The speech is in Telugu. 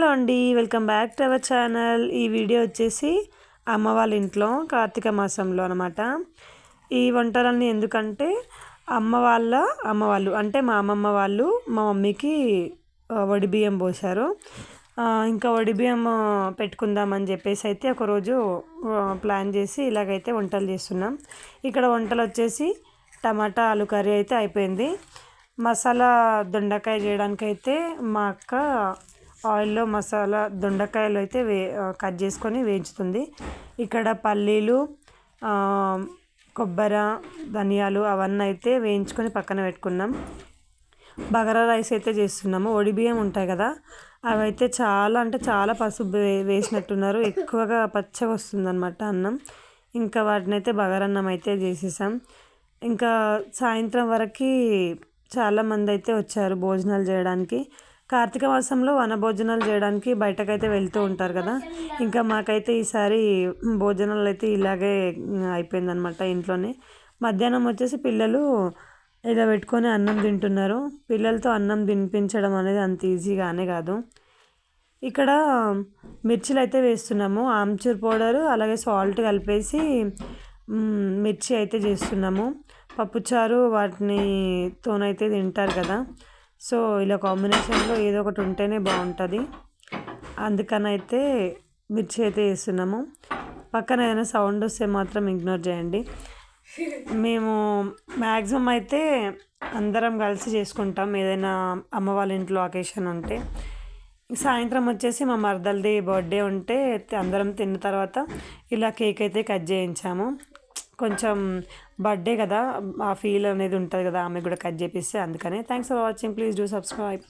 హలో అండి, welcome back to our channel. ఈ వీడియో వచ్చేసి అమ్మ వాళ్ళ ఇంట్లో కార్తీక మాసంలో అనమాట. ఈ వంటలన్నీ ఎందుకంటే అమ్మ వాళ్ళు అంటే మా అమ్మమ్మ వాళ్ళు మా మమ్మీకి వడిబియ్యం పోశారు. ఇంకా వడిబియ్యం పెట్టుకుందామని చెప్పేసి అయితే ఒకరోజు ప్లాన్ చేసి ఇలాగైతే వంటలు చేస్తున్నాం. ఇక్కడ వంటలు వచ్చేసి టమాటా ఆలు కర్రీ అయితే అయిపోయింది. మసాలా దొండకాయ చేయడానికి అయితే మా అక్క ఆయిల్లో మసాలా దొండకాయలు అయితే కట్ చేసుకొని వేయించుతుంది. ఇక్కడ పల్లీలు, కొబ్బరి, ధనియాలు అవన్నీ అయితే వేయించుకొని పక్కన పెట్టుకున్నాం. బగారా రైస్ అయితే చేస్తున్నాము. బియ్యం ఉంటాయి కదా, అవి అయితే చాలా అంటే చాలా పసుపు వేసినట్టున్నారు, ఎక్కువగా పచ్చగా వస్తుందన్నమాట అన్నం. ఇంకా వాటిని అయితే బగారన్నం అయితే చేసేసాం. ఇంకా సాయంత్రం వరకు చాలామంది అయితే వచ్చారు భోజనాలు చేయడానికి. కార్తీక మాసంలో వనభోజనాలు చేయడానికి బయటకైతే వెళ్తూ ఉంటారు కదా. ఇంకా మాకైతే ఈసారి భోజనాలు అయితే ఇలాగే అయిపోయిందనమాట ఇంట్లోనే. మధ్యాహ్నం వచ్చేసి పిల్లలు ఇలా పెట్టుకొని అన్నం తింటున్నారు. పిల్లలతో అన్నం తినిపించడం అనేది అంత ఈజీగానే కాదు. ఇక్కడ మిర్చిలు అయితే వేస్తున్నాము, ఆమ్చూర్ పౌడరు అలాగే సాల్ట్ కలిపేసి మిర్చి అయితే చేస్తున్నాము. పప్పుచారు వాటినితోనైతే తింటారు కదా, సో ఇలా కాంబినేషన్లో ఏదో ఒకటి ఉంటేనే బాగుంటుంది. అందుకని అయితే మిర్చి అయితే వేస్తున్నాము. పక్కన ఏదైనా సౌండ్ వస్తే మాత్రం ఇగ్నోర్ చేయండి. మేము మ్యాక్సిమం అయితే అందరం కలిసి చేసుకుంటాం ఏదైనా అమ్మ వాళ్ళ ఇంట్లో అకేషన్ ఉంటే. సాయంత్రం వచ్చేసి మా మరదలది బర్త్డే ఉంటే అందరం తిన్న తర్వాత ఇలా కేక్ అయితే కట్ చేయించాము. కొంచెం బర్త్డే కదా, ఆ ఫీల్ అనేది ఉంటుంది కదా, ఆమె కూడా కట్ చేపిస్తే అందుకనే. Thanks for watching. Please do subscribe.